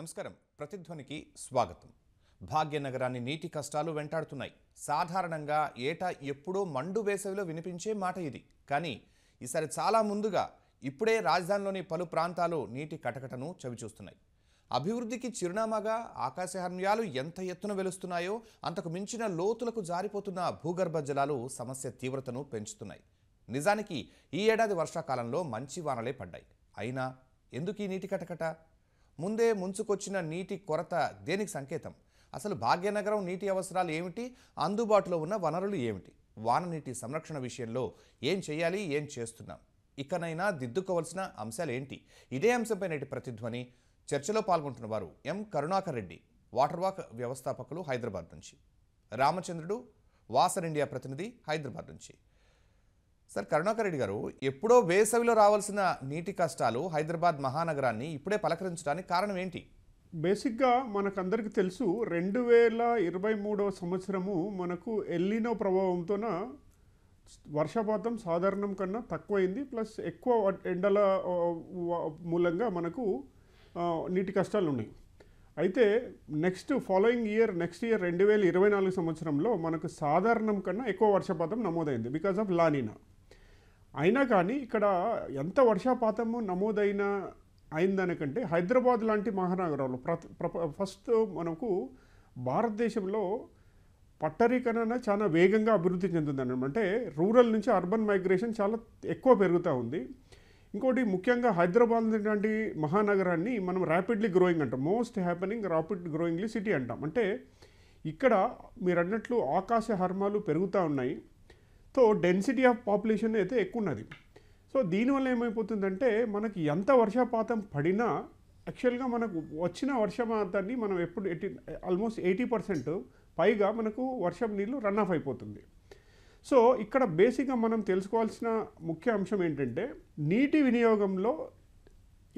నమస్కారం. ప్రతిధ్వనికి స్వాగతం. భాగ్యనగరాన్ని నీటి కష్టాలు వెంటాడుతున్నాయి. సాధారణంగా ఏటా ఎప్పుడో మండు వేసవిలో వినిపించే మాట ఇది. కానీ ఈసారి చాలా ముందుగా ఇప్పుడే రాజధానిలోని పలు ప్రాంతాలు నీటి కటకటను చవిచూస్తున్నాయి. అభివృద్ధికి చిరునామాగా ఆకాశహర్మ్యాలు ఎంత ఎత్తున వెలుస్తున్నాయో అంతకు మించిన లోతులకు జారిపోతున్న భూగర్భ జలాలు సమస్య తీవ్రతను పెంచుతున్నాయి. నిజానికి ఈ ఏడాది వర్షాకాలంలో మంచి వానలే పడ్డాయి. అయినా ఎందుకు ఈ నీటి కటకట? ముందే ముంచుకొచ్చిన నీటి కొరత దేనికి సంకేతం? అసలు భాగ్యనగరం నీటి అవసరాలు ఏమిటి? అందుబాటులో ఉన్న వనరులు ఏమిటి? వాన నీటి సంరక్షణ విషయంలో ఏం చేయాలి, ఏం చేస్తున్నాం? ఇకనైనా దిద్దుకోవాల్సిన అంశాలు ఏంటి? ఇదే అంశంపై నేటి ప్రతిధ్వని చర్చలో పాల్గొంటున్న వారు ఎం కరుణాకర్ రెడ్డి, వాటర్ వాక్ వ్యవస్థాపకులు, హైదరాబాద్ నుంచి. రామచంద్రుడు, వాసర్ ఇండియా ప్రతినిధి, హైదరాబాద్ నుంచి. సార్ కరుణాకర్ రెడ్డి గారు, ఎప్పుడో వేసవిలో రావాల్సిన నీటి కష్టాలు హైదరాబాద్ మహానగరాన్ని ఇప్పుడే పలకరించడానికి కారణం ఏంటి? బేసిక్గా మనకందరికీ తెలుసు 2023 సంవత్సరము మనకు ఎల్నినో ప్రభావంతోన వర్షపాతం సాధారణం కన్నా తక్కువైంది. ప్లస్ ఎక్కువ ఎండల మూలంగా మనకు నీటి కష్టాలు ఉన్నాయి. అయితే నెక్స్ట్ ఇయర్ 2024 సంవత్సరంలో మనకు సాధారణం కన్నా ఎక్కువ వర్షపాతం నమోదైంది బికాజ్ ఆఫ్ లానినా. అయినా కానీ ఇక్కడ ఎంత వర్షపాతము అయిందనకంటే హైదరాబాద్ లాంటి మహానగరాలు ఫస్ట్ మనకు భారతదేశంలో పట్టణీకరణ చాలా వేగంగా అభివృద్ధి చెందుతుంది. అంటే రూరల్ నుంచి అర్బన్ మైగ్రేషన్ చాలా ఎక్కువ పెరుగుతూ ఉంది. ఇంకోటి ముఖ్యంగా హైదరాబాద్ లాంటి మహానగరాన్ని మనం ర్యాపిడ్లీ గ్రోయింగ్ అంటాం. మోస్ట్ హ్యాపెనింగ్ ర్యాపిడ్ గ్రోయింగ్లీ సిటీ అంటాం. అంటే ఇక్కడ మీరు అన్నట్లు ఆకాశ హర్మాలు పెరుగుతూ ఉన్నాయి. సో డెన్సిటీ ఆఫ్ పాపులేషన్ అయితే ఎక్కువ ఉన్నది. సో దీనివల్ల ఏమైపోతుందంటే మనకి ఎంత వర్షపాతం పడినా యాక్చువల్గా మనకు వచ్చిన వర్షపాతాన్ని మనం ఆల్మోస్ట్ 80% పైగా మనకు వర్షం నీళ్ళు రన్ ఆఫ్ అయిపోతుంది. సో ఇక్కడ బేసిక్గా మనం తెలుసుకోవాల్సిన ముఖ్య అంశం ఏంటంటే నీటి వినియోగంలో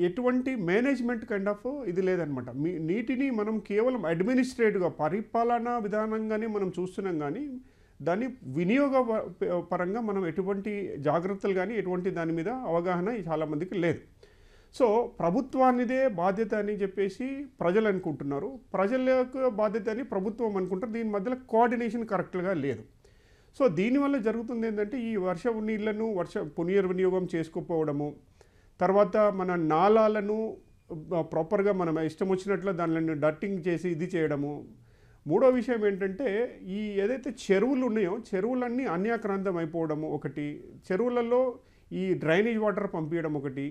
ఎటువంటి మేనేజ్మెంట్ కైండ్ ఆఫ్ ఇది లేదనమాట. నీటిని మనం కేవలం అడ్మినిస్ట్రేటివ్గా పరిపాలనా విధానంగానే మనం చూస్తున్నాం. కానీ దాని వినియోగ పరంగా మనం ఎటువంటి జాగ్రత్తలు కానీ ఎటువంటి దాని మీద అవగాహన చాలామందికి లేదు. సో ప్రభుత్వానిదే బాధ్యత అని చెప్పేసి ప్రజలు అనుకుంటున్నారు, ప్రజల యొక్క బాధ్యత అని ప్రభుత్వం అనుకుంటారు. దీని మధ్యలో కోఆర్డినేషన్ కరెక్ట్గా లేదు. సో దీనివల్ల జరుగుతుంది ఏంటంటే ఈ వర్షపు నీళ్లను పునర్వినియోగం చేసుకోకపోవడము, తర్వాత మన నాలాలను ప్రాపర్గా మనం ఇష్టం వచ్చినట్లు దానిని డట్టింగ్ చేసి ఇది చేయడము. మూడో విషయం ఏంటంటే ఈ ఏదైతే చెరువులు ఉన్నాయో చెరువులన్నీ అన్యాక్రాంతం అయిపోవడము ఒకటి, చెరువులలో ఈ డ్రైనేజ్ వాటర్ పంపించడం ఒకటి,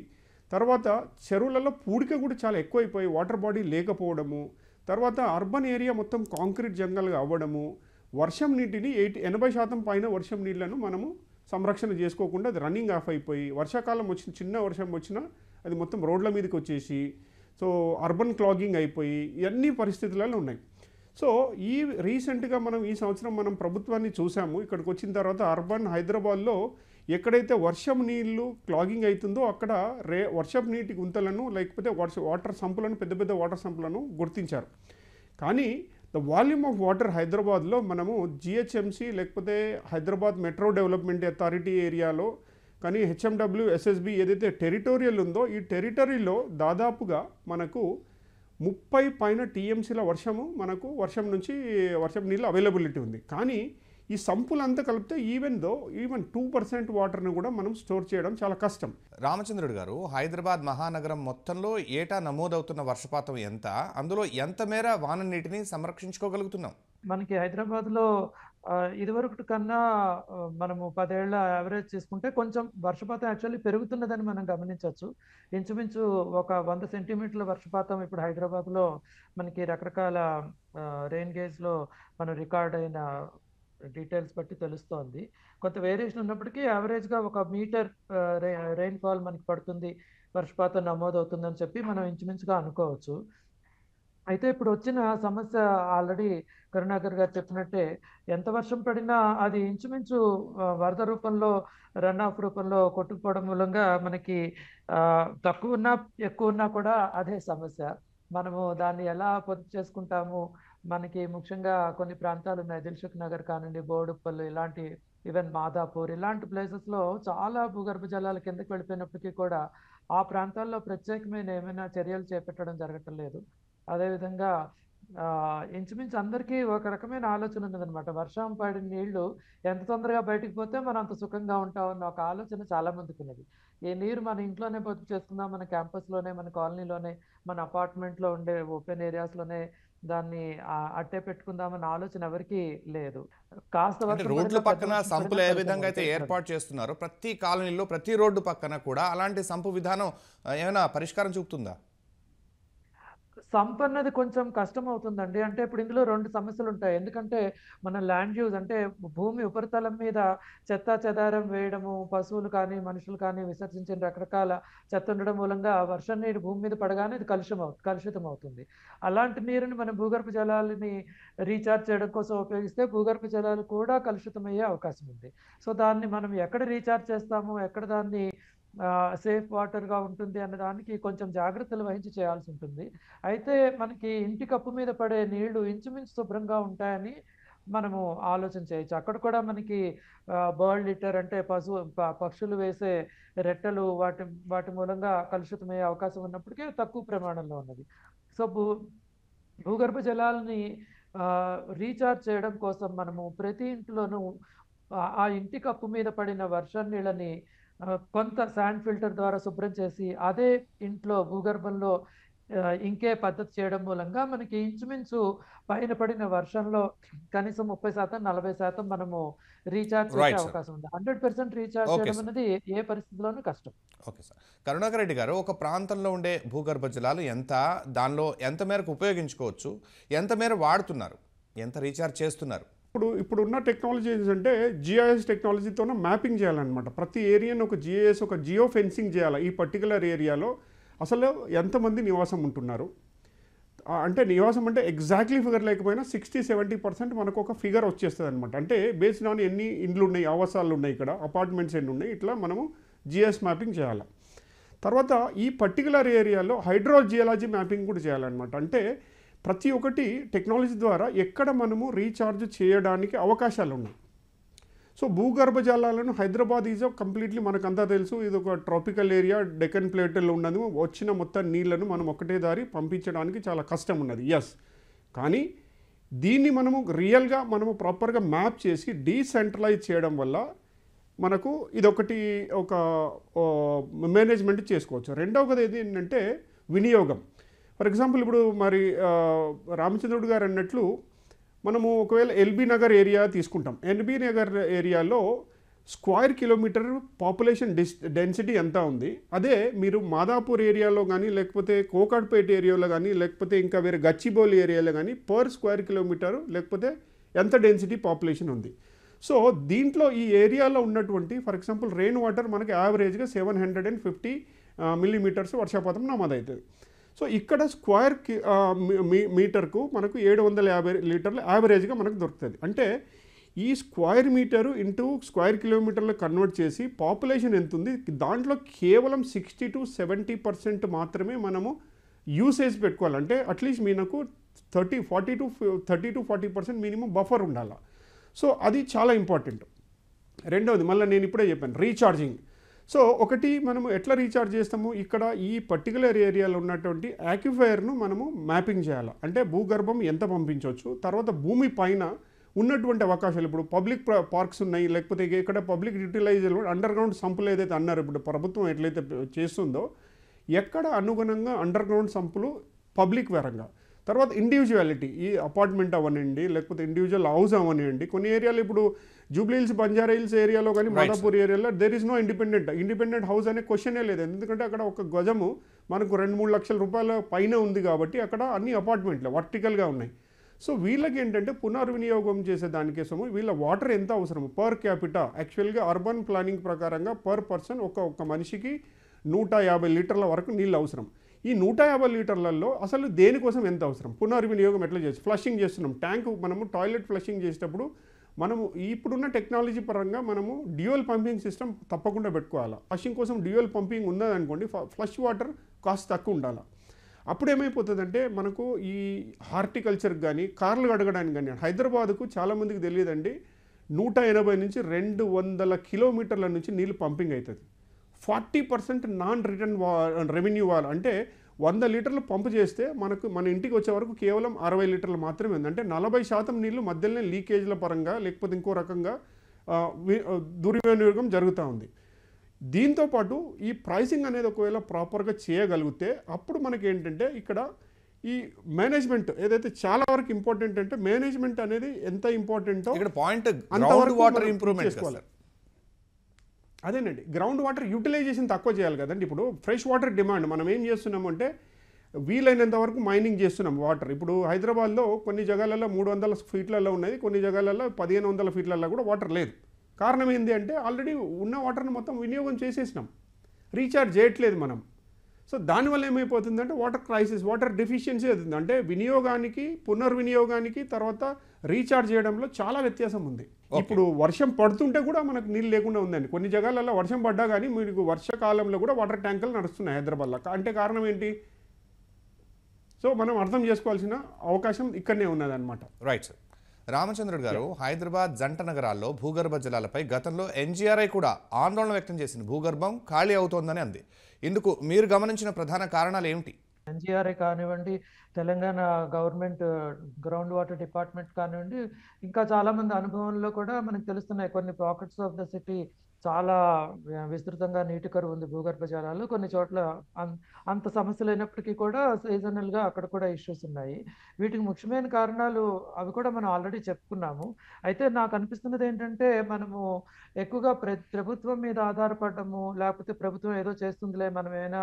తర్వాత చెరువులలో పూడిక కూడా చాలా ఎక్కువైపోయి వాటర్ బాడీ లేకపోవడము, తర్వాత అర్బన్ ఏరియా మొత్తం కాంక్రీట్ జంగల్గా అవ్వడము, వర్షం నీటిని 80% పైన వర్షం నీళ్లను మనము సంరక్షణ చేసుకోకుండా అది రన్నింగ్ ఆఫ్ అయిపోయి వర్షాకాలం వచ్చిన చిన్న వర్షం వచ్చినా అది మొత్తం రోడ్ల మీదకి వచ్చేసి సో అర్బన్ క్లాగింగ్ అయిపోయి ఇవన్నీ పరిస్థితులలో ఉన్నాయి. సో రీసెంట్గా మనం ఈ సంవత్సరం మనం ప్రభుత్వాన్ని చూసాము. ఇక్కడికి వచ్చిన తర్వాత అర్బన్ హైదరాబాద్లో ఎక్కడైతే వర్షం నీళ్లు క్లాగింగ్ అవుతుందో అక్కడ వర్షపు నీటి గుంతలను లేకపోతే వాటర్ సంపులను పెద్ద పెద్ద వాటర్ సంపులను గుర్తించారు. కానీ ద వాల్యూమ్ ఆఫ్ వాటర్ హైదరాబాద్లో మనము జిహెచ్ఎంసి లేకపోతే హైదరాబాద్ మెట్రో డెవలప్మెంట్ అథారిటీ ఏరియాలో కానీ హెచ్ఎండబ్ల్యూ ఎస్ఎస్బి ఏదైతే టెరిటోరియల్ ఉందో ఈ టెరిటరీలో దాదాపుగా మనకు 30 పైన టీఎంసీల వర్షం నుంచి వర్షం నీళ్ళు అవైలబిలిటీ ఉంది. కానీ ఈ సంపులంతా కలిపితే ఈవెన్ 2% వాటర్ని కూడా మనం స్టోర్ చేయడం చాలా కష్టం. రామచంద్రుడు గారు, హైదరాబాద్ మహానగరం మొత్తంలో ఏటా నమోదవుతున్న వర్షపాతం ఎంత? అందులో ఎంత మేర వాన నీటిని సంరక్షించుకోగలుగుతున్నాం? మనకి హైదరాబాద్లో ఇదివరకు కన్నా మనము 10 ఏళ్ల యావరేజ్ చేసుకుంటే కొంచెం వర్షపాతం యాక్చువల్లీ పెరుగుతున్నదని మనం గమనించవచ్చు. ఇంచుమించు ఒక 100 సెంటీమీటర్ల వర్షపాతం ఇప్పుడు హైదరాబాద్లో మనకి రకరకాల రెయిన్ గేజ్లో మనం రికార్డ్ అయిన డీటెయిల్స్ బట్టి తెలుస్తోంది. కొంత వేరియేషన్ ఉన్నప్పటికీ యావరేజ్గా 1 మీటర్ రెయిన్ఫాల్ మనకి పడుతుంది, వర్షపాతం నమోదవుతుందని చెప్పి మనం ఇంచుమించుగా అనుకోవచ్చు. అయితే ఇప్పుడు వచ్చిన సమస్య ఆల్రెడీ కరుణాకర్ గారు చెప్పినట్టే ఎంత వర్షం పడినా అది ఇంచుమించు వరద రూపంలో రన్ ఆఫ్ రూపంలో కొట్టుకుపోవడం మూలంగా మనకి తక్కువ ఉన్నా ఎక్కువ ఉన్నా కూడా అదే సమస్య. మనము దాన్ని ఎలా పొదుపు చేసుకుంటాము? మనకి ముఖ్యంగా కొన్ని ప్రాంతాలు ఉన్నాయి, దిల్సుఖ్ నగర్ కానివ్వండి, బోడుప్పల్ ఇలాంటి, ఈవెన్ మాదాపూర్ ఇలాంటి ప్లేసెస్లో చాలా భూగర్భ జలాల కిందకి వెళ్ళిపోయినప్పటికీ కూడా ఆ ప్రాంతాల్లో ప్రత్యేకమైన ఏమైనా చర్యలు చేపట్టడం జరగటం లేదు. అదేవిధంగా ఇంచుమించు అందరికీ ఒక రకమైన ఆలోచన ఉన్నదనమాట. వర్షం పడిన నీళ్లు ఎంత తొందరగా బయటికి పోతే మనం అంత సుఖంగా ఉంటామన్న ఒక ఆలోచన చాలా మందికున్నది. ఈ నీరు మన ఇంట్లోనే పొదుపు చేసుకుందాం, మన క్యాంపస్‌లోనే, మన కాలనీలోనే, మన అపార్ట్మెంట్‌లో ఉండే ఓపెన్ ఏరియాస్‌లోనే దాన్ని అట్టే పెట్టుకుందామన్న ఆలోచన ఎవరికీ లేదు. కాస్త అంటే వర్షం రోడ్ల పడినా, పెద్ద పక్కన వర్షం సంపులు పడినా ఏ ఫలితం విధంగా అయితే ఒకటే. ఏర్పాటు చేస్తున్నారో ప్రతి కాలనీలో ప్రతి రోడ్డు పక్కన కూడా అలాంటి సంపు విధానం ఏమైనా పరిష్కారం చూపుతుందా? సంపన్నది కొంచెం కష్టమవుతుందండి. అంటే ఇప్పుడు ఇందులో 2 సమస్యలుంటాయి. ఎందుకంటే మన ల్యాండ్ యూజ్ అంటే భూమి ఉపరితలం మీద చెత్తాచెదారం వేయడము, పశువులు కానీ, మనుషులు కానీ విసర్జించిన రకరకాల చెత్త ఉండడం మూలంగా వర్షం నీరు భూమి మీద పడగానే అది కలుషితమవుతుంది. అలాంటి నీరుని మనం భూగర్భ జలాలని రీచార్జ్ చేయడం కోసం ఉపయోగిస్తే భూగర్భ జలాలు కూడా కలుషితమయ్యే అవకాశం ఉంది. సో, దాన్ని మనం ఎక్కడ రీచార్జ్ చేస్తాము, ఎక్కడ దాన్ని సేఫ్ వాటర్‌గా ఉంటుంది అన్న దానికి కొంచెం జాగ్రత్తలు వహించి చేయాల్సుంటుంది. అయితే మనకి ఇంటి కప్పు మీద పడే నీళ్లు ఇంచుమించు శుభ్రంగా ఉంటాయని మనము ఆలోచన చేయొచ్చు. అక్కడ కూడా మనకి బర్డ్ లిటర్ అంటే పక్షులు వేసే రెట్టలు వాటి వాటి మూలంగా కలుషితమయ్యే అవకాశం ఉన్నప్పటికీ తక్కువ ప్రమాణంలో ఉన్నది. సో, భూగర్భ జలాలని రీచార్జ్ చేయడం కోసం మనము ప్రతి ఇంట్లోనూ ఆ ఇంటి కప్పు మీద పడిన వర్షం నీళ్ళని కొంత శాండ్ ఫిల్టర్ ద్వారా శుభ్రం చేసి, అదే ఇంట్లో భూగర్భంలో ఇంకే పద్ధతి చేయడం మూలంగా మనకి ఇంచుమించు పైన పడిన వర్షంలో కనీసం 30%, 40% మనము రీచార్జ్ చేసే రైట్ సార్. అవకాశం ఉంది. 100% రీచార్జ్ ఓకే చేయడం సార్. అనేది ఏ పరిస్థితిలోనూ కష్టం. Okay sir. కరుణాకర్ రెడ్డి గారు, ఒక ప్రాంతంలో ఉండే భూగర్భ జలాలు ఎంత, దానిలో ఎంత మేరకు ఉపయోగించుకోవచ్చు, ఎంత మేర వాడుతున్నారు, ఎంత రీఛార్జ్ చేస్తున్నారు? ఇప్పుడున్న టెక్నాలజీ ఏంటంటే జిఐఎస్ టెక్నాలజీతోనే మ్యాపింగ్ చేయాలన్నమాట. ప్రతి ఏరియాను ఒక జిఐఎస్, ఒక జియో ఫెన్సింగ్ చేయాలి. ఈ పర్టికులర్ ఏరియాలో అసలు ఎంతమంది నివాసం ఉంటున్నారు, అంటే నివాసం అంటే ఎగ్జాక్ట్లీ ఫిగర్ లేకపోయినా 60-70% మనకు ఒక ఫిగర్ వచ్చేస్తుంది అనమాట. అంటే బేస్డ్ ఆన్ ఎన్ని ఇండ్లు ఉన్నాయి, ఆవాసాలు ఉన్నాయి, ఇక్కడ అపార్ట్మెంట్స్ ఎన్ని ఉన్నాయి, ఇట్లా మనము జిఐఎస్ మ్యాపింగ్ చేయాలి. తర్వాత ఈ పర్టికులర్ ఏరియాలో హైడ్రోజియాలజీ మ్యాపింగ్ కూడా చేయాలన్నమాట. అంటే ప్రతి ఒక్కటి టెక్నాలజీ ద్వారా ఎక్కడ మనము రీఛార్జ్ చేయడానికి అవకాశాలు ఉన్నాయి. సో భూగర్భ జలాలను హైదరాబాద్ ఈజ్ కంప్లీట్లీ మనకంతా తెలుసు, ఇది ఒక ట్రాపికల్ ఏరియా, డెక్కన్ ప్లేట్లో ఉన్నది. వచ్చిన మొత్తం నీళ్లను మనం ఒకటే దారి పంపించడానికి చాలా కష్టం ఉన్నది. ఎస్, కానీ దీన్ని మనము రియల్గా మనము ప్రాపర్గా మ్యాప్ చేసి డీసెంట్రలైజ్ చేయడం వల్ల మనకు ఇదొకటి ఒక మేనేజ్మెంట్ చేసుకోవచ్చు. రెండవది ఏంటంటే వినియోగం. ఫర్ ఎగ్జాంపుల్ ఇప్పుడు మరి రామచంద్రుడు గారు అన్నట్లు మనము ఒకవేళ ఎల్బీ నగర్ ఏరియా తీసుకుంటాం. ఎల్బీ నగర్ ఏరియాలో స్క్వేర్ కిలోమీటర్ పాపులేషన్ డెన్సిటీ ఎంత ఉంది. అదే మీరు మాదాపూర్ ఏరియాలో కానీ, లేకపోతే కోకాడ్పేట ఏరియాలో కానీ, లేకపోతే ఇంకా వేరే గచ్చిబౌలి ఏరియాలో కానీ పర్ స్క్వేర్ కిలోమీటర్ లేకపోతే ఎంత డెన్సిటీ పాపులేషన్ ఉంది. సో దీంట్లో ఈ ఏరియాలో ఉన్నటువంటి ఫర్ ఎగ్జాంపుల్ రెయిన్ వాటర్ మనకి యావరేజ్గా 750 మిల్లీమీటర్స్ వర్షపాతం నమోదవుతుంది. సో ఇక్కడ స్క్వేర్ మీటర్కు మనకు 750 లీటర్లు యావరేజ్గా మనకు దొరుకుతుంది. అంటే ఈ స్క్వేర్ మీటరు ఇంటూ స్క్వేర్ కిలోమీటర్లు కన్వర్ట్ చేసి పాపులేషన్ ఎంత ఉంది, దాంట్లో కేవలం 60-70% మాత్రమే మనము యూసేజ్ పెట్టుకోవాలి. అంటే అట్లీస్ట్ మనకు 30-40% మినిమం బఫర్ ఉండాలి. సో అది చాలా ఇంపార్టెంట్. రెండవది మళ్ళీ నేను ఇప్పుడే చెప్పాను రీఛార్జింగ్. సో ఒకటి మనము ఎట్లా రీఛార్జ్ చేస్తాము, ఇక్కడ ఈ పర్టికులర్ ఏరియాలో ఉన్నటువంటి యాక్యుఫైర్ను మనము మ్యాపింగ్ చేయాలి. అంటే భూగర్భం ఎంత పంపించవచ్చు, తర్వాత భూమి పైన ఉన్నటువంటి అవకాశాలు, ఇప్పుడు పబ్లిక్ పార్క్స్ ఉన్నాయి, లేకపోతే ఇక్కడ పబ్లిక్ యూటిలైజ్ అండర్ గ్రౌండ్ సంపులు ఏదైతే అన్నారు, ఇప్పుడు ప్రభుత్వం ఎట్లయితే చేస్తుందో ఎక్కడ అనుగుణంగా అండర్ గ్రౌండ్ సంపులు పబ్లిక్ పరంగా. తర్వాత ఇండివిజువాలిటీ, ఈ అపార్ట్మెంట్ అవనండి, లేకపోతే ఇండివిజువల్ హౌస్ అవనివ్వండి. కొన్ని ఏరియాలో ఇప్పుడు జూబ్లీ హిల్స్, బంజారా హిల్స్ ఏరియాలో కానీ, మాదాపూర్ ఏరియాలో there is no independent house అనే క్వశ్చనే లేదు. ఎందుకంటే అక్కడ ఒక గజము మనకు 2-3 లక్షల రూపాయల పైన ఉంది కాబట్టి అక్కడ అన్ని అపార్ట్మెంట్లు వర్టికల్గా ఉన్నాయి. సో వీళ్ళకి ఏంటంటే పునర్వినియోగం చేసే దానికోసము వీళ్ళ వాటర్ ఎంత అవసరం పర్ క్యాపిటా, యాక్చువల్గా అర్బన్ ప్లానింగ్ ప్రకారంగా పర్ పర్సన్ ఒక మనిషికి 150 లీటర్ల వరకు నీళ్ళు అవసరం. ఈ 150 లీటర్లలో అసలు దేనికోసం ఎంత అవసరం, పునర్వినియోగం ఎట్లా చేసి ఫ్లషింగ్ చేస్తున్నాం. ట్యాంకు మనము టాయిలెట్ ఫ్లషింగ్ చేసేటప్పుడు మనము ఇప్పుడున్న టెక్నాలజీ పరంగా మనము డ్యూయల్ పంపింగ్ సిస్టమ్ తప్పకుండా పెట్టుకోవాలి. ఫ్లషింగ్ కోసం డ్యూయల్ పంపింగ్ ఉన్నదనుకోండి, ఫ్లష్ వాటర్ కాస్ట్ తక్కువ ఉండాలి. అప్పుడు ఏమైపోతుందంటే మనకు ఈ హార్టికల్చర్కి కానీ, కార్లు కడగడానికి కానీ, హైదరాబాద్కు చాలామందికి తెలియదండి, 180 నుంచి 200 కిలోమీటర్ల నుంచి నీళ్ళు పంపింగ్ అవుతుంది. 40% నాన్ రిటర్న్ రెవెన్యూ అంటే 100 లీటర్లు పంపు చేస్తే మన ఇంటికి వచ్చే వరకు కేవలం 60 లీటర్లు మాత్రమే ఉంది. అంటే 40% నీళ్లు మధ్యలోనే లీకేజ్ల పరంగా లేకపోతే ఇంకో రకంగా దుర్వినియోగం జరుగుతూ ఉంది. దీంతోపాటు ఈ ప్రైసింగ్ అనేది ఒకవేళ ప్రాపర్గా చేయగలిగితే అప్పుడు మనకి ఏంటంటే ఇక్కడ ఈ మేనేజ్మెంట్ ఏదైతే చాలా వరకు ఇంపార్టెంట్ అంటే మేనేజ్మెంట్ అనేది ఎంత ఇంపార్టెంటో ఇక్కడ పాయింట్ అంతవరకు వాటర్ మనం ఇంప్రూవ్మెంట్ చేసుకోవాలి. అదేనండి, గ్రౌండ్ వాటర్ యూటిలైజేషన్ తక్కువ చేయాలి కదండి. ఇప్పుడు ఫ్రెష్ వాటర్ డిమాండ్ మనం ఏం చేస్తున్నాము అంటే వీలైనంత వరకు మైనింగ్ చేస్తున్నాం వాటర్. ఇప్పుడు హైదరాబాద్లో కొన్ని జగాలలో 300 ఫీట్లలో ఉన్నది, కొన్ని జగాలలో 1500 ఫీట్లలో కూడా వాటర్ లేదు. కారణం ఏంటి అంటే ఆల్రెడీ ఉన్న వాటర్ని మొత్తం వినియోగం చేసేసినాం, రీఛార్జ్ చేయట్లేదు మనం. సో దానివల్ల ఏమైపోతుందంటే వాటర్ క్రైసిస్, వాటర్ డెఫిషియన్సీ అవుతుంది. అంటే వినియోగానికి, పునర్వినియోగానికి, తర్వాత రీఛార్జ్ చేయడంలో చాలా వ్యత్యాసం ఉంది. ఇప్పుడు వర్షం పడుతుంటే కూడా మనకు నీళ్ళు లేకుండా ఉందండి. కొన్ని జగాలలో వర్షం పడ్డా కానీ మీకు వర్షాకాలంలో కూడా వాటర్ ట్యాంకులు నడుస్తున్నాయి హైదరాబాద్లో. అంటే కారణం ఏంటి? సో మనం అర్థం చేసుకోవాల్సిన అవకాశం ఇక్కడనే ఉన్నదన్నమాట. Right sir. రామచంద్రుడు గారు, హైదరాబాద్ జంట నగరాల్లో భూగర్భ జలాలపై గతంలో ఎన్జీఆర్ఐ కూడా ఆందోళన వ్యక్తం చేసింది. భూగర్భం ఖాళీ అవుతోందని అంది. ఇందుకు మీరు గమనించిన ప్రధాన కారణాలు ఏమిటి? ఎన్జీఆర్ఐ కానివ్వండి, Telangana government ground water department కానివ్వండి, ఇంకా చాలా మంది అనుభవంలో కూడా మనకు తెలుస్తున్నాయి. కొన్ని పాకెట్స్ ఆఫ్ ద సిటీ చాలా విస్తృతంగా నీటి కరువు ఉంది భూగర్భ జలాలు. కొన్ని చోట్ల అంత సమస్య లేనప్పటికీ కూడా సీజనల్గా అక్కడ కూడా ఇష్యూస్ ఉన్నాయి. వీటికి ముఖ్యమైన కారణాలు అవి కూడా మనం ఆల్రెడీ చెప్పుకున్నాము. అయితే నాకు అనిపిస్తున్నది ఏంటంటే మనము ఎక్కువగా ప్రభుత్వం మీద ఆధారపడము, లేకపోతే ప్రభుత్వం ఏదో చేస్తుందిలే మనం ఏమైనా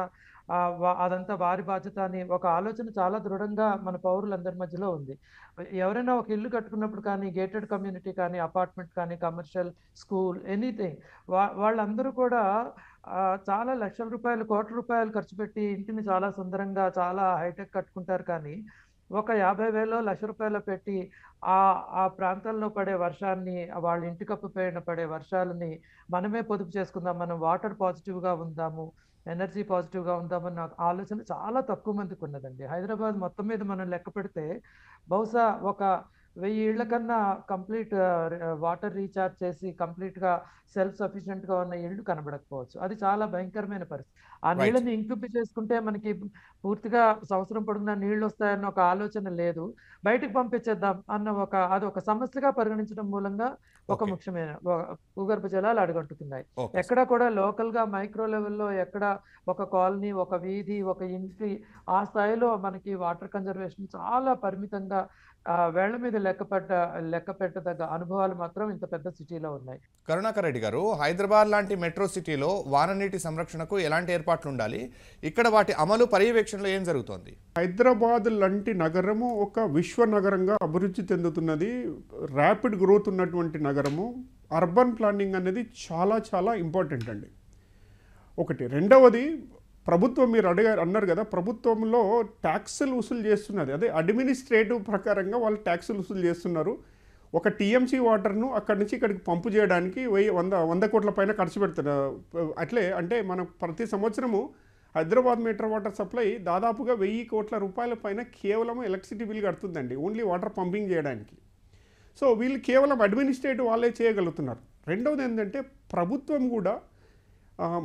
అదంతా వారి బాధ్యత అని ఒక ఆలోచన చాలా దృఢంగా మన పౌరులందరి మధ్యలో ఉంది. ఎవరైనా ఒక ఇల్లు కట్టుకున్నప్పుడు కానీ, గేటెడ్ కమ్యూనిటీ కానీ, అపార్ట్మెంట్ కానీ, కమర్షియల్, స్కూల్, ఎనీథింగ్, వాళ్ళందరూ కూడా చాలా లక్షల రూపాయలు, కోట్ల రూపాయలు ఖర్చు పెట్టి ఇంటిని చాలా సుందరంగా, చాలా హైటెక్ కట్టుకుంటారు. కానీ ఒక 50,000 లక్ష రూపాయలు పెట్టి ఆ ప్రాంతాల్లో పడే వర్షాన్ని, వాళ్ళ ఇంటి కప్పు పైన పడే వర్షాలని మనమే పొదుపు చేసుకుందాం, మనం వాటర్ పాజిటివ్గా ఉందాము, ఎనర్జీ పాజిటివ్గా ఉందామన్న ఆలోచన చాలా తక్కువ మందికి ఉన్నదండి. హైదరాబాద్ మొత్తం మీద మనం లెక్క పెడితే బహుశా ఒక 1000 ఇళ్ల కన్నా కంప్లీట్ వాటర్ రీఛార్జ్ చేసి కంప్లీట్గా సెల్ఫ్ సఫిషియెంట్గా ఉన్న ఇళ్ళు కనబడకపోవచ్చు. అది చాలా భయంకరమైన పరిస్థితి. ఆ నీళ్ళని ఇంక్యుబ్ చేసుకుంటే మనకి పూర్తిగా సంవత్సరం పొడుగునా నీళ్ళు వస్తాయన్న ఒక ఆలోచన లేదు. బయటకు పంపించేద్దాం అన్న అదొక సమస్యగా పరిగణించడం మూలంగా ఒక ముఖ్యమైన భూగర్భ జలాలు అడుగంటుతున్నాయి. ఎక్కడ కూడా లోకల్గా మైక్రో లెవెల్లో ఎక్కడ ఒక కాలనీ, ఒక వీధి, ఒక ఇంటి ఆ స్థాయిలో మనకి వాటర్ కన్జర్వేషన్ చాలా పరిమితంగా వేళ్ల మీద లెక్క పెట్టదగ్గ అనుభవాలు మాత్రం ఇంత పెద్ద సిటీలో ఉన్నాయి. కరుణాకర్ రెడ్డి గారు, హైదరాబాద్ లాంటి మెట్రో సిటీలో వాననీటి సంరక్షణకు ఎలాంటి ఏర్పాట్లు ఉండాలి? ఇక్కడ వాటి అమలు పర్యవేక్షణలో ఏం జరుగుతోంది? హైదరాబాద్ లాంటి నగరము ఒక విశ్వ నగరంగా అభివృద్ధి చెందుతున్నది, ర్యాపిడ్ గ్రోత్ ఉన్నటువంటి నగరము. అర్బన్ ప్లానింగ్ అనేది చాలా చాలా ఇంపార్టెంట్ అండి. ఒకటి. రెండవది, ప్రభుత్వం మీరు అన్నారు కదా, ప్రభుత్వంలో ట్యాక్సులు వసూలు చేస్తున్నది. అదే అడ్మినిస్ట్రేటివ్ ప్రకారంగా వాళ్ళు ట్యాక్సులు వసూలు చేస్తున్నారు. ఒక టీఎంసీ వాటర్ను అక్కడి నుంచి ఇక్కడికి పంపు చేయడానికి 100 కోట్ల పైన ఖర్చు పెడుతున్నారు. అట్లే అంటే మనం ప్రతి సంవత్సరము హైదరాబాద్ మెట్రో వాటర్ సప్లై దాదాపుగా 1000 కోట్ల రూపాయల పైన కేవలం ఎలక్ట్రిసిటీ బిల్ కడుతుందండి, ఓన్లీ వాటర్ పంపింగ్ చేయడానికి. సో వీళ్ళు కేవలం అడ్మినిస్ట్రేటివ్ వాళ్ళే చేయగలుగుతున్నారు. రెండవది ఏంటంటే ప్రభుత్వం కూడా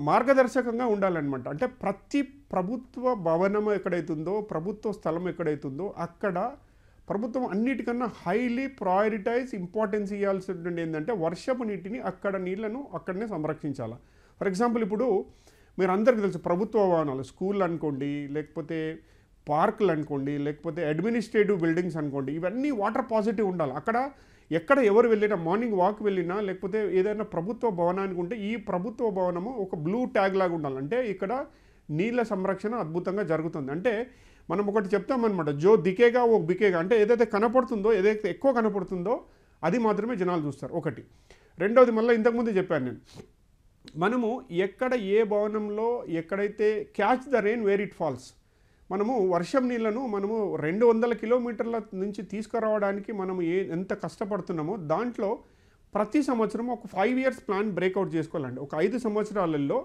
మార్గదర్శకంగా ఉండాలన్నమాట. అంటే ప్రతి ప్రభుత్వ భవనం ఎక్కడైతుందో, ప్రభుత్వ స్థలం ఎక్కడైతుందో అక్కడ ప్రభుత్వం అన్నిటికన్నా హైలీ ప్రయారిటైజ్ ఇంపార్టెన్స్ ఇవ్వాల్సింది ఏంటంటే వర్షపు నీటిని, అక్కడ నీళ్లను అక్కడనే సంరక్షించాలి. ఫర్ ఎగ్జాంపుల్ ఇప్పుడు మీరు అందరికీ తెలుసు, ప్రభుత్వ భవనాలు, స్కూల్ అనుకోండి, లేకపోతే పార్కులు అనుకోండి, లేకపోతే అడ్మినిస్ట్రేటివ్ బిల్డింగ్స్ అనుకోండి, ఇవన్నీ వాటర్ పాజిటివ్ ఉండాలి. అక్కడ ఎక్కడ ఎవరు వెళ్ళినా, మార్నింగ్ వాక్ వెళ్ళినా, లేకపోతే ఏదైనా ప్రభుత్వ భవనానికి ఉంటే ఈ ప్రభుత్వ భవనము ఒక బ్లూ ట్యాగ్ లాగా ఉండాలి. అంటే ఇక్కడ నీళ్ళ సంరక్షణ అద్భుతంగా జరుగుతుంది. అంటే మనం ఒకటి చెప్తామన్నమాట, జో దికేగా ఓ బికేగా. అంటే ఏదైతే కనపడుతుందో, ఏదైతే ఎక్కువ కనపడుతుందో అది మాత్రమే జనాలు చూస్తారు. ఒకటి. రెండవది, మళ్ళీ ఇంతకుముందు చెప్పాను నేను, మనము ఎక్కడ ఏ భవనంలో ఎక్కడైతే catch the rain where it falls, మనము వర్షం నీళ్లను మనము 200 కిలోమీటర్ల నుంచి తీసుకురావడానికి మనం ఎంత కష్టపడుతున్నామో దాంట్లో ప్రతి సంవత్సరం ఒక 5 years ప్లాన్ బ్రేక్అవుట్ చేసుకోవాలండి. ఒక 5 సంవత్సరాలలో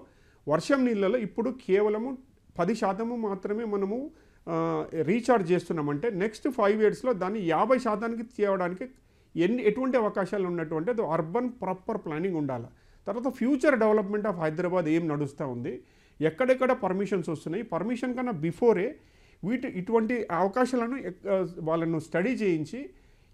వర్షం నీళ్ళలో ఇప్పుడు కేవలము 10% మాత్రమే మనము రీఛార్జ్ చేస్తున్నామంటే నెక్స్ట్ 5 yearsలో దాన్ని 50% చేయడానికి ఎటువంటి అవకాశాలు ఉన్నటువంటి అది అర్బన్ ప్రాపర్ ప్లానింగ్ ఉండాలి. తర్వాత ఫ్యూచర్ డెవలప్మెంట్ ఆఫ్ హైదరాబాద్ ఏం నడుస్తూ ఉంది, ఎక్కడెక్కడ పర్మిషన్స్ వస్తున్నాయి, పర్మిషన్ కన్నా బిఫోరే ఇటువంటి అవకాశాలను వాళ్ళను స్టడీ చేయించి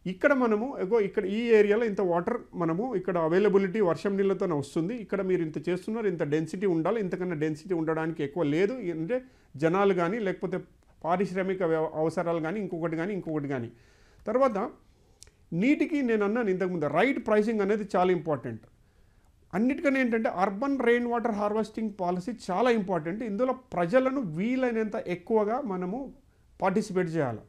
ఇక్కడ మనము ఇక్కడ ఈ ఏరియాలో ఇంత వాటర్ మనము ఇక్కడ అవైలబిలిటీ వర్షం నీళ్ళతోనే వస్తుంది, ఇక్కడ మీరు ఇంత చేస్తున్నారు, ఇంత డెన్సిటీ ఉండాలి, ఇంతకన్నా డెన్సిటీ ఉండడానికి ఎక్కువ లేదు అంటే జనాలు కానీ లేకపోతే పారిశ్రామిక అవసరాలు కానీ ఇంకొకటి కానీ. తర్వాత నీటికి నేను అన్నాను ఇంతకుముందు రైట్ ప్రైసింగ్ అనేది చాలా ఇంపార్టెంట్. అన్నిటికన్నా ఏంటంటే urban rain water harvesting policy చాలా ఇంపార్టెంట్. ఇందులో ప్రజలను వీలైనంత ఎక్కువగా మనము పార్టిసిపేట్ చేయాలి.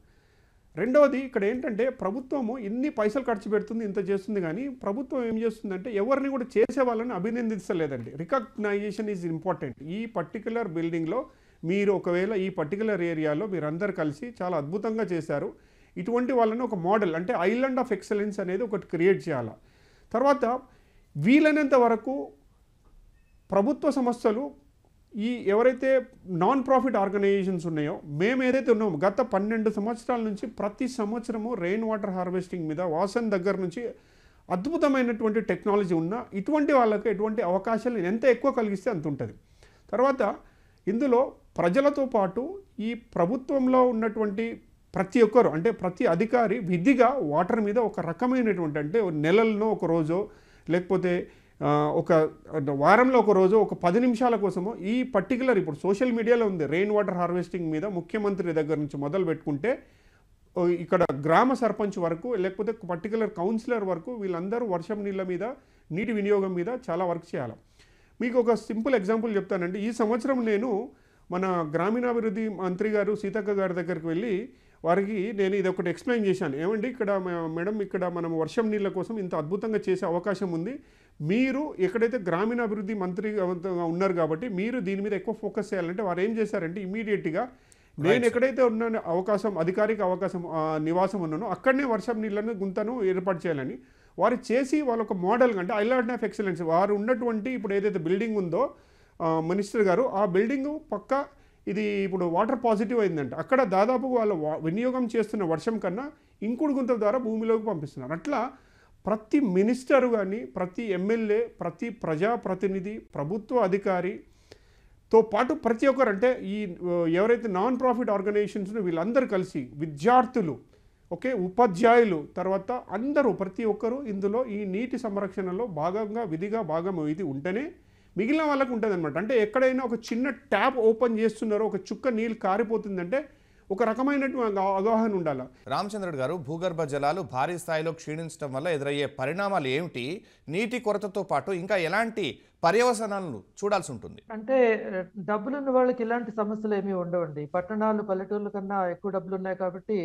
రెండవది ఇక్కడ ఏంటంటే ప్రభుత్వము ఇన్ని పైసలు ఖర్చు పెడుతుంది, ఇంత చేస్తుంది, కానీ ప్రభుత్వం ఏం చేస్తుందంటే ఎవరిని కూడా చేసే వాళ్ళని అభినందించలేదండి. Recognization is important. ఈ పర్టికులర్ బిల్డింగ్లో మీరు ఒకవేళ ఈ పర్టికులర్ ఏరియాలో మీరందరూ కలిసి చాలా అద్భుతంగా చేశారు, ఇటువంటి వాళ్ళని ఒక మోడల్ అంటే ఐలాండ్ ఆఫ్ ఎక్సలెన్స్ అనేది ఒకటి క్రియేట్ చేయాలి. తర్వాత వీలైనంత వరకు ప్రభుత్వ సంస్థలు ఈ ఎవరైతే నాన్ ప్రాఫిట్ ఆర్గనైజేషన్స్ ఉన్నాయో, మేము ఏదైతే ఉన్నామో గత 12 సంవత్సరాల నుంచి ప్రతి సంవత్సరము రెయిన్ వాటర్ హార్వెస్టింగ్ మీద వాసన్ దగ్గర నుంచి అద్భుతమైనటువంటి టెక్నాలజీ ఉన్న ఇటువంటి వాళ్ళకి ఎటువంటి అవకాశాలు ఎంత ఎక్కువ కలిగిస్తే అంత ఉంటుంది. తర్వాత ఇందులో ప్రజలతో పాటు ఈ ప్రభుత్వంలో ఉన్నటువంటి ప్రతి ఒక్కరు అంటే ప్రతి అధికారి విధిగా వాటర్ మీద ఒక రకమైనటువంటి అంటే నెలల్లో ఒక రోజు లేకపోతే ఒక వారంలో ఒక రోజు ఒక 10 నిమిషాల కోసము ఈ పర్టికులర్ ఇప్పుడు సోషల్ మీడియాలో ఉంది రెయిన్ వాటర్ హార్వెస్టింగ్ మీద ముఖ్యమంత్రి దగ్గర నుంచి మొదలు పెట్టుకుంటే ఇక్కడ గ్రామ సర్పంచ్ వరకు లేకపోతే పర్టికులర్ కౌన్సిలర్ వరకు వీళ్ళందరూ వర్షం నీళ్ళ మీద నీటి వినియోగం మీద చాలా వర్క్ చేయాలి. మీకు ఒక సింపుల్ ఎగ్జాంపుల్ చెప్తానండి. ఈ సంవత్సరం నేను మన గ్రామీణాభివృద్ధి మంత్రి గారు సీతక్క గారి దగ్గరికి వెళ్ళి వారికి నేను ఇది ఒకటి ఎక్స్ప్లెయిన్ చేశాను. ఏమండి ఇక్కడ మేడం ఇక్కడ మనం వర్షం నీళ్ళ కోసం ఇంత అద్భుతంగా చేసే అవకాశం ఉంది, మీరు ఎక్కడైతే గ్రామీణాభివృద్ధి మంత్రి ఉన్నారు కాబట్టి మీరు దీని మీద ఎక్కువ ఫోకస్ చేయాలంటే వారు ఏం చేశారంటే ఇమీడియట్గా నేను ఎక్కడైతే ఉన్న అవకాశం అధికారిక అవకాశం నివాసం ఉన్నానో అక్కడనే వర్షం నీళ్ళను గుంతను ఏర్పాటు చేయాలని వారు చేసి వాళ్ళొక మోడల్ అంటే ఐలాండ్ ఆఫ్ ఎక్సలెన్స్ వారు ఉన్నటువంటి ఇప్పుడు ఏదైతే బిల్డింగ్ ఉందో మినిస్టర్ గారు ఆ బిల్డింగు పక్క ఇది ఇప్పుడు వాటర్ పాజిటివ్ అయిందంట, అక్కడ దాదాపు వాళ్ళు వినియోగం చేస్తున్న వర్షం కన్నా ఇంకుడు గుంతల ద్వారా భూమిలోకి పంపిస్తున్నారు. అట్లా ప్రతి మినిస్టర్ కానీ ప్రతి ఎమ్మెల్యే ప్రతి ప్రజాప్రతినిధి ప్రభుత్వ అధికారితో పాటు ప్రతి ఒక్కరు అంటే ఈ ఎవరైతే నాన్ ప్రాఫిట్ ఆర్గనైజేషన్స్ వీళ్ళందరూ కలిసి విద్యార్థులు ఓకే ఉపాధ్యాయులు తర్వాత అందరూ ప్రతి ఒక్కరూ ఇందులో ఈ నీటి సంరక్షణలో భాగంగా విధిగా భాగం ఇది ఉంటేనే మిగిలిన వాళ్ళకు ఉంటుంది అనమాట. అంటే ఎక్కడైనా ఒక చిన్న ట్యాప్ ఓపెన్ చేస్తున్నారో ఒక చుక్క నీళ్ళు కారిపోతుందంటే ఒక రకమైనటువంటి అవగాహన ఉండాలి. రామచంద్రుడు గారు, భూగర్భ జలాలు భారీ స్థాయిలో క్షీణించడం వల్ల ఎదురయ్యే పరిణామాలు ఏమిటి? నీటి కొరతతో పాటు ఇంకా ఎలాంటి పర్యవసానాలను చూడాల్సి ఉంటుంది? అంటే డబ్బులున్న వాళ్ళకి ఇలాంటి సమస్యలు ఏమీ ఉండవండి. పట్టణాలు పల్లెటూర్ల కన్నా ఎక్కువ డబ్బులు ఉన్నాయి కాబట్టి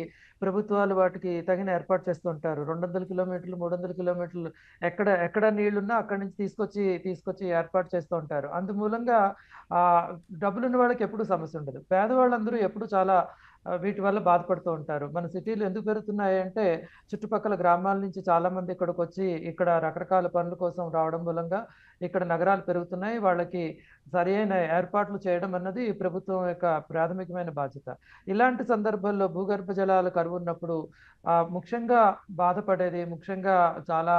ప్రభుత్వాలు వాటికి తగిన ఏర్పాటు చేస్తూ ఉంటారు. 200 కిలోమీటర్లు 300 కిలోమీటర్లు ఎక్కడ నీళ్లున్నా అక్కడి నుంచి తీసుకొచ్చి ఏర్పాటు చేస్తూ ఉంటారు. అందుమూలంగా డబ్బులున్న వాళ్ళకి ఎప్పుడు సమస్య ఉండదు. పేదవాళ్ళందరూ ఎప్పుడు చాలా వీటి వల్ల బాధపడుతూ ఉంటారు. మన సిటీలు ఎందుకు పెరుగుతున్నాయి అంటే చుట్టుపక్కల గ్రామాల నుంచి చాలా మంది ఇక్కడికి వచ్చి ఇక్కడ రకరకాల పనుల కోసం రావడం మూలంగా ఇక్కడ నగరాలు పెరుగుతున్నాయి. వాళ్ళకి సరైన ఏర్పాట్లు చేయడం అన్నది ప్రభుత్వం యొక్క ప్రాథమికమైన బాధ్యత. ఇలాంటి సందర్భాల్లో భూగర్భ జలాలు కరువు ఉన్నప్పుడు ముఖ్యంగా బాధపడేది ముఖ్యంగా చాలా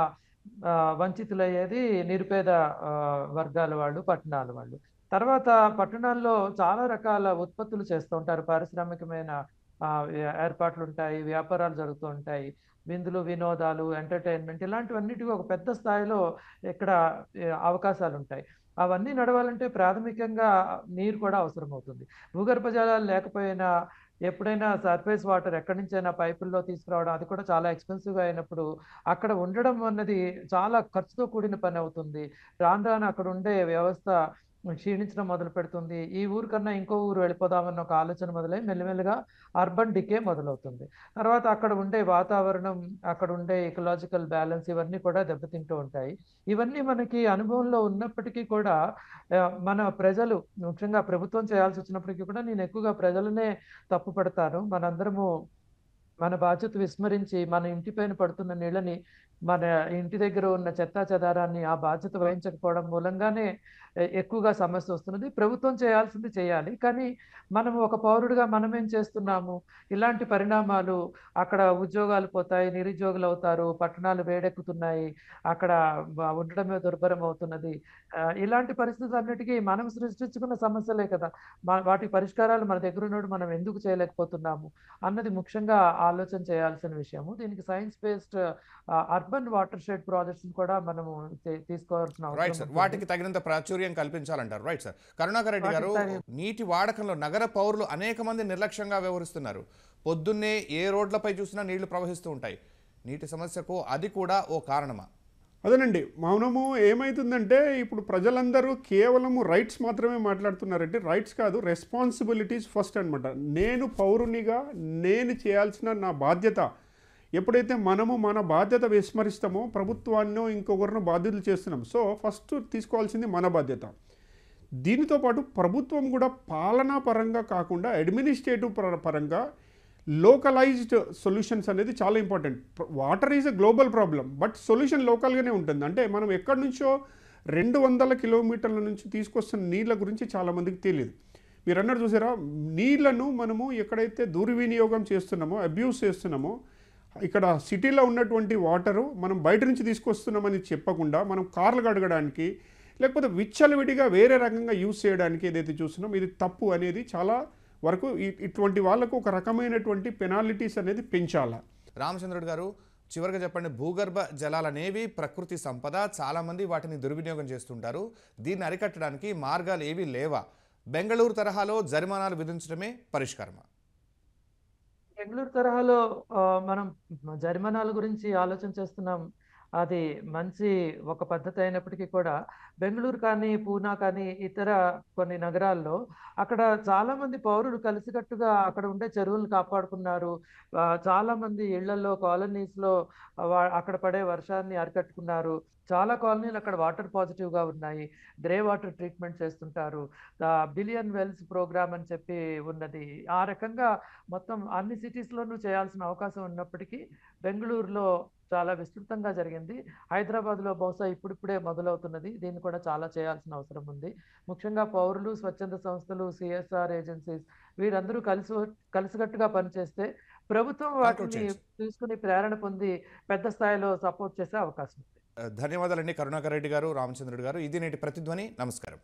వంచితులయ్యేది నిరుపేద వర్గాల వాళ్ళు, పట్టణాల వాళ్ళు. తర్వాత పట్టణాల్లో చాలా రకాల ఉత్పత్తులు చేస్తూ ఉంటారు. పారిశ్రామికమైన ఏర్పాట్లు ఉంటాయి, వ్యాపారాలు జరుగుతూ ఉంటాయి, విందులు వినోదాలు ఎంటర్టైన్మెంట్ ఇలాంటివన్నిటికీ ఒక పెద్ద స్థాయిలో ఇక్కడ అవకాశాలు ఉంటాయి. అవన్నీ నడవాలంటే ప్రాథమికంగా నీరు కూడా అవసరం అవుతుంది. భూగర్భ జలాలు లేకపోయినా ఎప్పుడైనా సర్ఫేస్ వాటర్ ఎక్కడి నుంచైనా పైపుల్లో తీసుకురావడం అది కూడా చాలా ఎక్స్పెన్సివ్గా అయినప్పుడు అక్కడ ఉండడం అన్నది చాలా ఖర్చుతో కూడిన పని అవుతుంది. రాను అక్కడ ఉండే వ్యవస్థ క్షీణించడం మొదలు పెడుతుంది. ఈ ఊరు కన్నా ఇంకో ఊరు వెళ్ళిపోదామన్న ఒక ఆలోచన మొదలై మెల్లిమెల్లిగా అర్బన్ డికే మొదలవుతుంది. తర్వాత అక్కడ ఉండే వాతావరణం, అక్కడ ఉండే ఎకలాజికల్ బ్యాలెన్స్ ఇవన్నీ కూడా దెబ్బతింటూ ఉంటాయి. ఇవన్నీ మనకి అనుభవంలో ఉన్నప్పటికీ కూడా మన ప్రజలు ముఖ్యంగా ప్రభుత్వం చేయాల్సి వచ్చినప్పటికీ కూడా నేను ఎక్కువగా ప్రజలనే తప్పు పడతాను. మనందరము మన బాధ్యత విస్మరించి మన ఇంటిపైన పడుతున్న నీళ్ళని మన ఇంటి దగ్గర ఉన్న చెత్తా చెదారాన్ని ఆ బాధ్యత వహించకపోవడం మూలంగానే ఎక్కువగా సమస్య వస్తున్నది. ప్రభుత్వం చేయాల్సింది చేయాలి. కానీ మనం ఒక పౌరుడిగా మనమేం చేస్తున్నాము? ఇలాంటి పరిణామాలు అక్కడ ఉద్యోగాలు పోతాయి, నిరుద్యోగులవుతారు, పట్టణాలు వేడెక్కుతున్నాయి, అక్కడ ఉండడమే దుర్భరం అవుతున్నది. ఇలాంటి పరిస్థితులన్నిటికీ మనం సృష్టించుకున్న సమస్యలే కదా! వాటి పరిష్కారాలు మన దగ్గరున్నప్పుడు మనం ఎందుకు చేయలేకపోతున్నాము? అన్నది ముఖ్యంగా ఆలోచన చేయాల్సిన విషయము. దీనికి science based urban watershed ప్రాజెక్ట్స్‌ని కూడా మనము తీసుకోవాల్సిన రైట్ అవసరం సార్. ఉంటుంది. వాటికి తగినంత ప్రాచుర్యం కల్పించాలంటారు. Right sir. కరుణాకర్ రెడ్డి వాటికి గారు, తగిన నీటి వాడకంలో నగర పౌరులు అనేక మంది నిర్లక్ష్యంగా వ్యవహరిస్తున్నారు. పొద్దున్నే ఏ రోడ్లపై చూసినా నీళ్లు ప్రవహిస్తూ ఉంటాయి. నీటి సమస్యకు అది కూడా ఓ కారణమా? అదేనండి, మనము ఏమవుతుందంటే ఇప్పుడు ప్రజలందరూ కేవలము రైట్స్ మాత్రమే మాట్లాడుతున్నారంటే రైట్స్ కాదు, రెస్పాన్సిబిలిటీస్ ఫస్ట్ అనమాట. నేను పౌరునిగా నేను చేయాల్సిన నా బాధ్యత, ఎప్పుడైతే మనము మన బాధ్యత విస్మరిస్తామో ప్రభుత్వాన్నో ఇంకొకరినో బాధ్యతలు చేస్తున్నాం. సో ఫస్ట్ తీసుకోవాల్సింది మన బాధ్యత. దీనితో పాటు ప్రభుత్వం కూడా పాలనా పరంగా కాకుండా అడ్మినిస్ట్రేటివ్ పరంగా లోకలైజ్డ్ సొల్యూషన్స్ అనేది చాలా important. Water is a global problem, but solution లోకల్గానే ఉంటుంది. అంటే మనం ఎక్కడి నుంచో 200 కిలోమీటర్ల నుంచి తీసుకొస్తున్న నీళ్ళ గురించి చాలామందికి తెలియదు. మీరు అన్నట్టు చూసారా, నీళ్లను మనము ఎక్కడైతే దుర్వినియోగం చేస్తున్నామో, అబ్యూస్ చేస్తున్నామో, ఇక్కడ సిటీలో ఉన్నటువంటి వాటరు మనం బయట నుంచి తీసుకొస్తున్నామని చెప్పకుండా మనం కార్లు కడగడానికి లేకపోతే విచ్చలవిడిగా వేరే రకంగా యూజ్ చేయడానికి ఏదైతే చూస్తున్నామో ఇది తప్పు అనేది చాలా వరకు ఇటువంటి వాళ్ళకు ఒక రకమైనటువంటి పెనాల్టీస్ అనేది పెంచాలా. రామచంద్రుడు గారు, చివరిగా చెప్పండి, భూగర్భ జలాలనేవి ప్రకృతి సంపద, చాలామంది వాటిని దుర్వినియోగం చేస్తుంటారు. దీన్ని అరికట్టడానికి మార్గాలు ఏవీ లేవా? బెంగళూరు తరహాలో జరిమానాలు విధించడమే పరిష్కారమా? బెంగుళూరు తరహాలో మనం జరిమానాల గురించి ఆలోచన చేస్తున్నాం. అది మంచి ఒక పద్ధతి అయినప్పటికీ కూడా బెంగుళూరు కానీ, పూనా కానీ ఇతర కొన్ని నగరాల్లో అక్కడ చాలామంది పౌరులు కలిసికట్టుగా అక్కడ ఉండే చెరువులను కాపాడుకున్నారు. చాలామంది ఇళ్లల్లో, కాలనీస్‌లో అక్కడ పడే వర్షాన్ని అరికట్టుకున్నారు. చాలా కాలనీలు అక్కడ వాటర్ పాజిటివ్‌గా ఉన్నాయి. గ్రే వాటర్ ట్రీట్మెంట్ చేస్తుంటారు. బిలియన్ వెల్స్ ప్రోగ్రామ్ అని చెప్పి ఉన్నది. ఆ రకంగా మొత్తం అన్ని సిటీస్‌లోనూ చేయాల్సిన అవకాశం ఉన్నప్పటికీ బెంగుళూరులో చాలా విస్తృతంగా జరిగింది. హైదరాబాద్‌లో బహుశా ఇప్పుడిప్పుడే మొదలవుతున్నది. దీన్ని కూడా చాలా చేయాల్సిన అవసరం ఉంది. ముఖ్యంగా పౌరులు, స్వచ్ఛంద సంస్థలు, సిఎస్ఆర్ ఏజెన్సీస్ వీరందరూ కలిసికట్టుగా పనిచేస్తే ప్రభుత్వం కంక్లూడ్ వాటిని చేయండి. తీసుకొని ప్రేరణ పొంది పెద్ద స్థాయిలో సపోర్ట్ చేసే అవకాశం ఉంది. ధన్యవాదాలండి కరుణాకర్ రెడ్డి గారు, రామచంద్రుడు గారు. ఇది నేటి ప్రతిధ్వని. నమస్కారం.